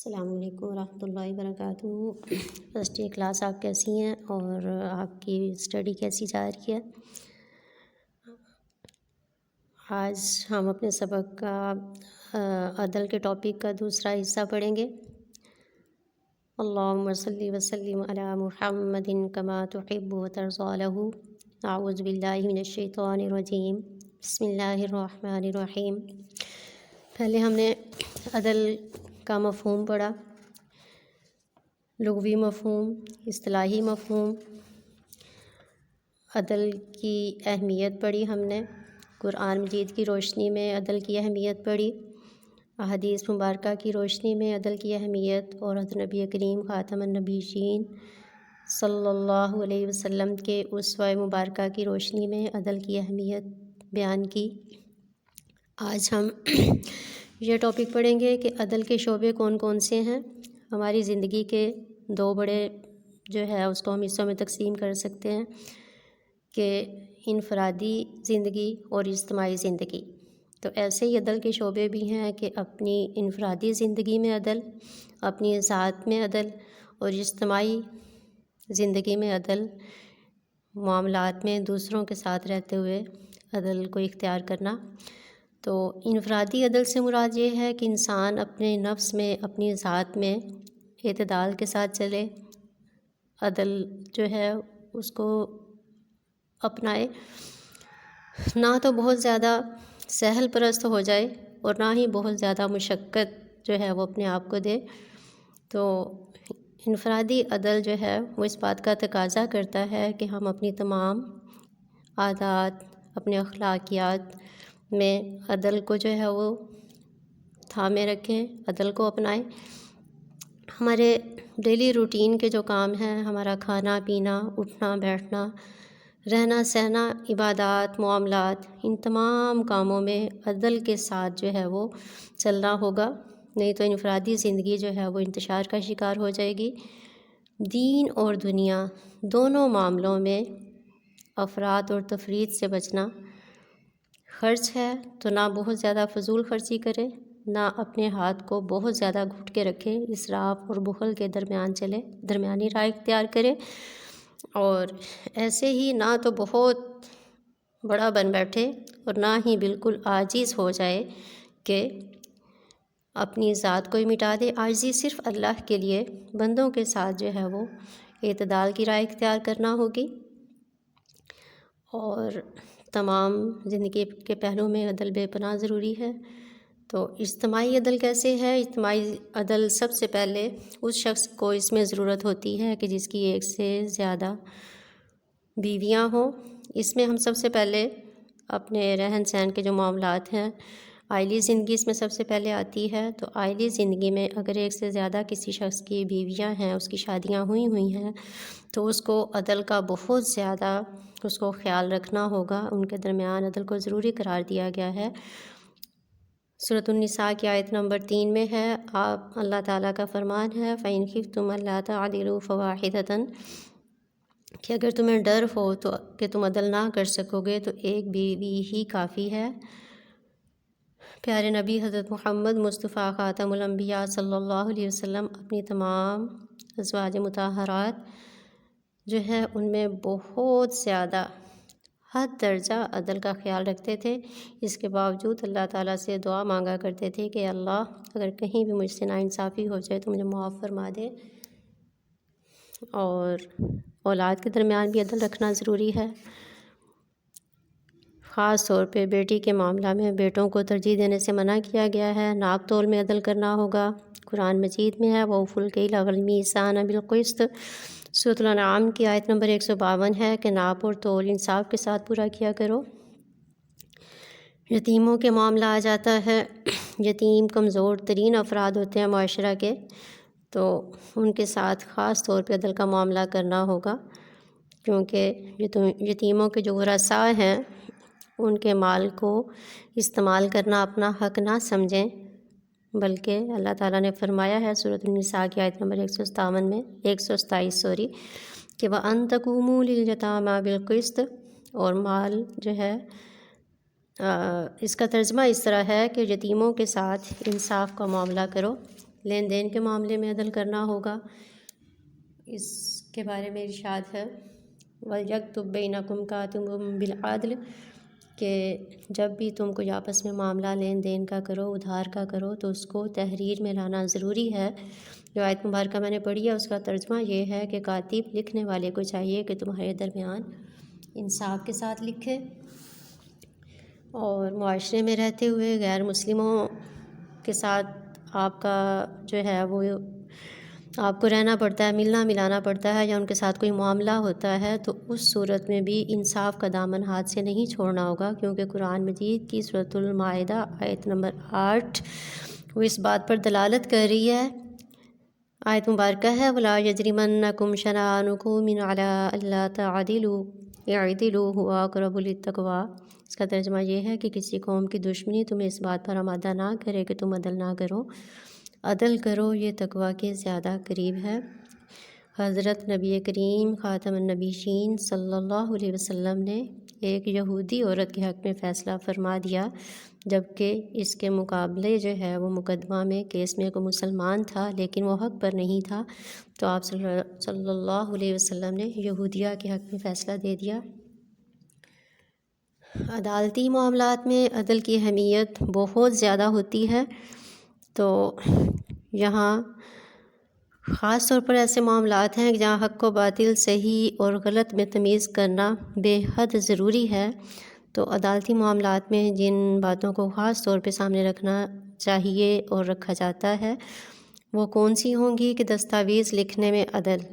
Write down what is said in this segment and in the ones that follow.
السلام علیکم ورحمۃ اللہ وبرکاتہ۔ فرسٹ ڈے کلاس آپ کیسی ہیں اور آپ کی اسٹڈی کیسی جا رہی ہے؟ آج ہم اپنے سبق کا عدل کے ٹاپک کا دوسرا حصہ پڑھیں گے۔ اللہم صلی وسلم علی محمد کما تحب وترضی لہ۔ اعوذ باللہ من الشیطان الرجیم، بسم اللہ الرحمن الرحیم۔ پہلے ہم نے عدل کا مفہوم پڑھا، لغوی مفہوم، اصطلاحی مفہوم، عدل کی اہمیت پڑھی ہم نے، قرآن مجید کی روشنی میں عدل کی اہمیت پڑھی، احادیث مبارکہ کی روشنی میں عدل کی اہمیت، اور حضرت نبی کریم خاتم النبیین صلی اللہ علیہ وسلم کے اسوہ مبارکہ کی روشنی میں عدل کی اہمیت بیان کی۔ آج ہم یہ ٹاپک پڑھیں گے کہ عدل کے شعبے کون کون سے ہیں۔ ہماری زندگی کے دو بڑے جو ہے اس کو ہم حصوں میں تقسیم کر سکتے ہیں کہ انفرادی زندگی اور اجتماعی زندگی۔ تو ایسے ہی عدل کے شعبے بھی ہیں کہ اپنی انفرادی زندگی میں عدل، اپنی ذات میں عدل، اور اجتماعی زندگی میں عدل، معاملات میں دوسروں کے ساتھ رہتے ہوئے عدل کو اختیار کرنا۔ تو انفرادی عدل سے مراد یہ ہے کہ انسان اپنے نفس میں، اپنی ذات میں اعتدال کے ساتھ چلے، عدل جو ہے اس کو اپنائے، نہ تو بہت زیادہ سہل پرست ہو جائے اور نہ ہی بہت زیادہ مشقت جو ہے وہ اپنے آپ کو دے۔ تو انفرادی عدل جو ہے وہ اس بات کا تقاضا کرتا ہے کہ ہم اپنی تمام عادات، اپنے اخلاقیات میں عدل کو جو ہے وہ تھامے رکھیں، عدل کو اپنائیں۔ ہمارے ڈیلی روٹین کے جو کام ہیں، ہمارا کھانا پینا، اٹھنا بیٹھنا، رہنا سہنا، عبادات، معاملات، ان تمام کاموں میں عدل کے ساتھ جو ہے وہ چلنا ہوگا، نہیں تو انفرادی زندگی جو ہے وہ انتشار کا شکار ہو جائے گی۔ دین اور دنیا دونوں معاملوں میں افراط اور تفریط سے بچنا، خرچ ہے تو نہ بہت زیادہ فضول خرچی کرے، نہ اپنے ہاتھ کو بہت زیادہ گھٹ کے رکھے، اسراف اور بخل کے درمیان چلے، درمیانی رائے اختیار کرے، اور ایسے ہی نہ تو بہت بڑا بن بیٹھے اور نہ ہی بالکل عاجز ہو جائے کہ اپنی ذات کو ہی مٹا دے۔ عاجزی صرف اللہ کے لیے، بندوں کے ساتھ جو ہے وہ اعتدال کی رائے اختیار کرنا ہوگی، اور تمام زندگی کے پہلوؤں میں عدل بے پناہ ضروری ہے۔ تو اجتماعی عدل کیسے ہے؟ اجتماعی عدل سب سے پہلے اس شخص کو اس میں ضرورت ہوتی ہے کہ جس کی ایک سے زیادہ بیویاں ہوں۔ اس میں ہم سب سے پہلے اپنے رہن سہن کے جو معاملات ہیں، عائلی زندگی اس میں سب سے پہلے آتی ہے۔ تو عائلی زندگی میں اگر ایک سے زیادہ کسی شخص کی بیویاں ہیں، اس کی شادیاں ہوئی ہیں، تو اس کو عدل کا بہت زیادہ اس کو خیال رکھنا ہوگا، ان کے درمیان عدل کو ضروری قرار دیا گیا ہے۔ سورۃ النساء کی آیت نمبر 3 میں ہے، اللہ تعالیٰ کا فرمان ہے فَإِنْ خِفْتُمْ أَلَّا تَعْدِلُوا فَوَاحِدَةً، کہ اگر تمہیں ڈر ہو تو کہ تم عدل نہ کر سکو گے تو ایک بیوی ہی کافی ہے۔ پیارے نبی حضرت محمد مصطفیٰ خاتم الانبیاء صلی اللہ علیہ وسلم اپنی تمام ازواج مطہرات جو ہے ان میں بہت زیادہ حد درجہ عدل کا خیال رکھتے تھے۔ اس کے باوجود اللہ تعالیٰ سے دعا مانگا کرتے تھے کہ اللہ اگر کہیں بھی مجھ سے ناانصافی ہو جائے تو مجھے معاف فرما دے۔ اور اولاد کے درمیان بھی عدل رکھنا ضروری ہے، خاص طور پہ بیٹی کے معاملہ میں بیٹوں کو ترجیح دینے سے منع کیا گیا ہے۔ ناپ تول میں عدل کرنا ہوگا، قرآن مجید میں ہے وَأَوْفُوا الْكَيْلَ وَالْمِيزَانَ بِالْقِسْطِ۔ سورۃ الانعام کی آیت نمبر 152 ہے کہ ناپ اور تول انصاف کے ساتھ پورا کیا کرو۔ یتیموں کے معاملہ آ جاتا ہے۔ یتیم کمزور ترین افراد ہوتے ہیں معاشرہ کے، تو ان کے ساتھ خاص طور پہ عدل کا معاملہ کرنا ہوگا، کیونکہ یتیموں کے جو ورثاء ہیں ان کے مال کو استعمال کرنا اپنا حق نہ سمجھیں، بلکہ اللہ تعالیٰ نے فرمایا ہے سورۃ النساء کی آیت نمبر 127 کہ وَأَن تَقُومُوا لِلْيَتَامَى بِالْقِسْطِ، اور مال جو ہے اس کا ترجمہ اس طرح ہے کہ یتیموں کے ساتھ انصاف کا معاملہ کرو، لین دین کے معاملے میں عدل کرنا ہوگا۔ اس کے بارے میں ارشاد ہے وَلْيَكْتُبْ بَيْنَكُمْ كَاتِبٌ بِالْعَدْلِ، کہ جب بھی تم کوئی آپس میں معاملہ لین دین کا کرو، ادھار کا کرو، تو اس کو تحریر میں لانا ضروری ہے۔ جو آیت مبارکہ میں نے پڑھی ہے اس کا ترجمہ یہ ہے کہ کاتب لکھنے والے کو چاہیے کہ تمہارے درمیان انصاف کے ساتھ لکھے، اور معاشرے میں رہتے ہوئے غیر مسلموں کے ساتھ آپ کا جو ہے وہ آپ کو رہنا پڑتا ہے، ملنا ملانا پڑتا ہے، یا ان کے ساتھ کوئی معاملہ ہوتا ہے، تو اس صورت میں بھی انصاف کا دامن ہاتھ سے نہیں چھوڑنا ہوگا، کیونکہ قرآن مجید کی سورۃ المائدہ آیت نمبر 8 وہ اس بات پر دلالت کر رہی ہے۔ آیت مبارکہ ہے وَلَا يَجْرِمَنَّكُمْ شَنَآنُ قَوْمٍ عَلَىٰ أَلَّا تَعْدِلُوا اعْدِلُوا هُوَ أَقْرَبُ لِلتَّقْوَىٰ۔ اس کا ترجمہ یہ ہے کہ کسی قوم کی دشمنی تمہیں اس بات پر آمادہ نہ کرے کہ تم عدل نہ کرو، عدل کرو، یہ تقویٰ کے زیادہ قریب ہے۔ حضرت نبی کریم خاتم النبیین صلی اللہ علیہ وسلم نے ایک یہودی عورت کے حق میں فیصلہ فرما دیا، جبکہ اس کے مقابلے جو ہے وہ مقدمہ میں کیس میں کوئی مسلمان تھا لیکن وہ حق پر نہیں تھا، تو آپ صلی اللہ علیہ وسلم نے یہودیہ کے حق میں فیصلہ دے دیا۔ عدالتی معاملات میں عدل کی اہمیت بہت زیادہ ہوتی ہے، تو یہاں خاص طور پر ایسے معاملات ہیں جہاں حق و باطل، صحیح اور غلط میں تمیز کرنا بے حد ضروری ہے۔ تو عدالتی معاملات میں جن باتوں کو خاص طور پہ سامنے رکھنا چاہیے اور رکھا جاتا ہے وہ کون سی ہوں گی کہ دستاویز لکھنے میں عدل۔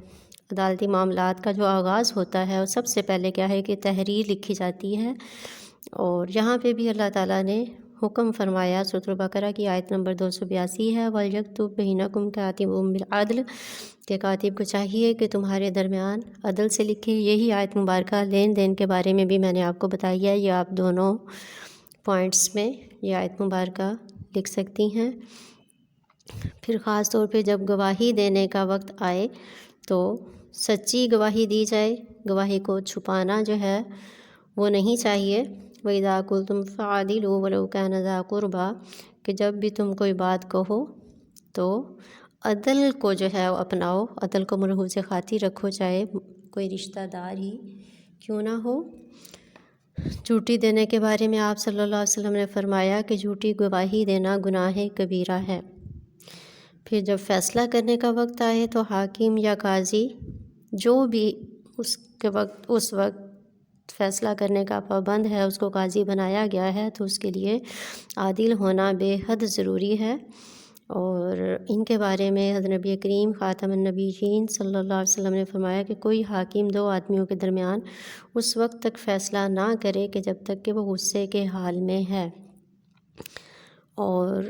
عدالتی معاملات کا جو آغاز ہوتا ہے وہ سب سے پہلے کیا ہے کہ تحریر لکھی جاتی ہے، اور یہاں پہ بھی اللہ تعالیٰ نے حکم فرمایا، سورۃ البقرہ کی آیت نمبر 282 ہے وَلْيَكْتُبْ بَيْنَكُمْ كَاتِبٌ بِالْعَدْلِ، کہ کاتب کو چاہیے کہ تمہارے درمیان عدل سے لکھے۔ یہی آیت مبارکہ لین دین کے بارے میں بھی میں نے آپ کو بتائی ہے، یہ آپ دونوں پوائنٹس میں یہ آیت مبارکہ لکھ سکتی ہیں۔ پھر خاص طور پہ جب گواہی دینے کا وقت آئے تو سچی گواہی دی جائے، گواہی کو چھپانا جو ہے وہ نہیں چاہیے۔ وَإِذَا قُلْتُمْ فَعَدِلُوا وَلَوْ كَانَ ذَا قُرْبَىٰ، کہ جب بھی تم کوئی بات کہو تو عدل کو جو ہے وہ اپناؤ، عدل کو ملحوظ خاطر رکھو، چاہے کوئی رشتہ دار ہی کیوں نہ ہو۔ جھوٹی دینے کے بارے میں آپ صلی اللہ علیہ وسلم نے فرمایا کہ جھوٹی گواہی دینا گناہ کبیرہ ہے۔ پھر جب فیصلہ کرنے کا وقت آئے تو حاکم یا قاضی جو بھی اس وقت فیصلہ کرنے کا پابند ہے، اس کو قاضی بنایا گیا ہے، تو اس کے لیے عادل ہونا بے حد ضروری ہے۔ اور ان کے بارے میں حضرت نبی کریم خاتم النبیین صلی اللہ علیہ وسلم نے فرمایا کہ کوئی حاکم دو آدمیوں کے درمیان اس وقت تک فیصلہ نہ کرے کہ جب تک کہ وہ غصے کے حال میں ہے، اور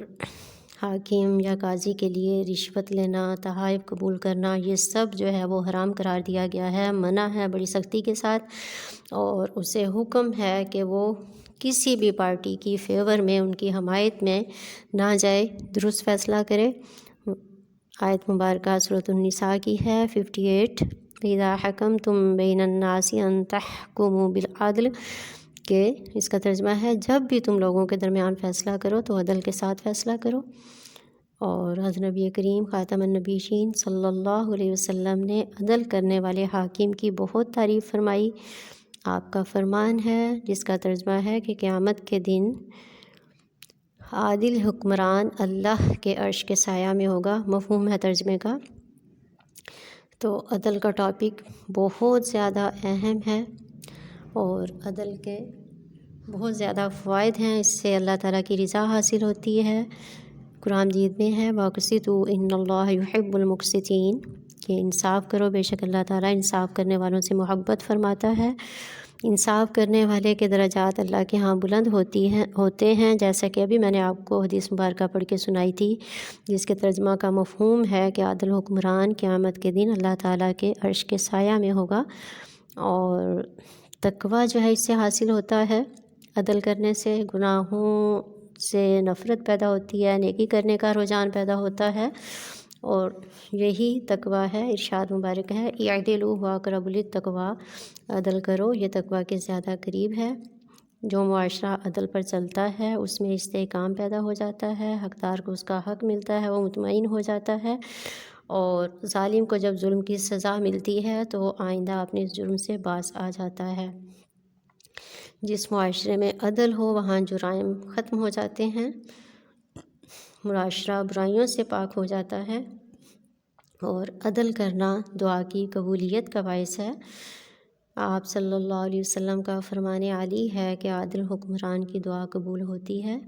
حاکم یا قاضی کے لیے رشوت لینا، تحائف قبول کرنا، یہ سب جو ہے وہ حرام قرار دیا گیا ہے، منع ہے بڑی سختی کے ساتھ، اور اسے حکم ہے کہ وہ کسی بھی پارٹی کی فیور میں، ان کی حمایت میں نہ جائے، درست فیصلہ کرے۔ آیت مبارکہ سورۃ النساء کی ہے 58 وَإِذَا حَكَمْتُمْ بَيْنَ النَّاسِ أَن تَحْكُمُوا بِالْعَدْلِ، کہ اس کا ترجمہ ہے جب بھی تم لوگوں کے درمیان فیصلہ کرو تو عدل کے ساتھ فیصلہ کرو۔ اور حضرت نبی کریم خاتم النبیین صلی اللہ علیہ وسلم نے عدل کرنے والے حاکم کی بہت تعریف فرمائی۔ آپ کا فرمان ہے جس کا ترجمہ ہے کہ قیامت کے دن عادل حکمران اللہ کے عرش کے سایہ میں ہوگا، مفہوم ہے ترجمے کا۔ تو عدل کا ٹاپک بہت زیادہ اہم ہے، اور عدل کے بہت زیادہ فوائد ہیں، اس سے اللہ تعالیٰ کی رضا حاصل ہوتی ہے۔ قرآن مجید میں ہے وَاقْسِطُوا إِنَّ اللَّهَ يُحِبُّ الْمُقْسِطِينَ، کہ انصاف کرو، بے شک اللہ تعالیٰ انصاف کرنے والوں سے محبت فرماتا ہے۔ انصاف کرنے والے کے درجات اللہ کے ہاں بلند ہوتے ہیں، جیسا کہ ابھی میں نے آپ کو حدیث مبارکہ پڑھ کے سنائی تھی، جس کے ترجمہ کا مفہوم ہے کہ عادل حکمران قیامت کے دن اللہ تعالیٰ کے عرش کے سایہ میں ہوگا۔ اور تقویٰ جو ہے اس سے حاصل ہوتا ہے، عدل کرنے سے گناہوں سے نفرت پیدا ہوتی ہے، نیکی کرنے کا رجحان پیدا ہوتا ہے، اور یہی تقویٰ ہے۔ ارشاد مبارک ہے اعدلوا هو اقرب للتقویٰ، عدل کرو، یہ تقویٰ کے زیادہ قریب ہے۔ جو معاشرہ عدل پر چلتا ہے اس میں استحکام پیدا ہو جاتا ہے، حقدار کو اس کا حق ملتا ہے، وہ مطمئن ہو جاتا ہے، اور ظالم کو جب ظلم کی سزا ملتی ہے تو وہ آئندہ اپنے اس جرم سے باز آ جاتا ہے۔ جس معاشرے میں عدل ہو وہاں جرائم ختم ہو جاتے ہیں، معاشرہ برائیوں سے پاک ہو جاتا ہے، اور عدل کرنا دعا کی قبولیت کا باعث ہے۔ آپ صلی اللہ علیہ وسلم کا فرمان عالی ہے کہ عادل حکمران کی دعا قبول ہوتی ہے۔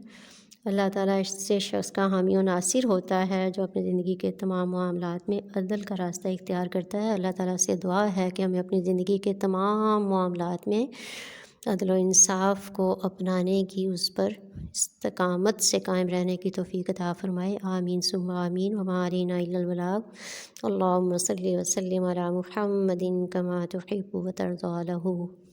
اللہ تعالیٰ اس سے شخص کا حامی و ناصر ہوتا ہے جو اپنی زندگی کے تمام معاملات میں عدل کا راستہ اختیار کرتا ہے۔ اللہ تعالیٰ سے دعا ہے کہ ہمیں اپنی زندگی کے تمام معاملات میں عدل و انصاف کو اپنانے کی، اس پر استقامت سے قائم رہنے کی توفیق عطا فرمائے۔ آمین ثم آمین۔ وما علینا الا البلاغ۔ اللہم صلی وسلم علی محمد کما تحب وترضی لہ۔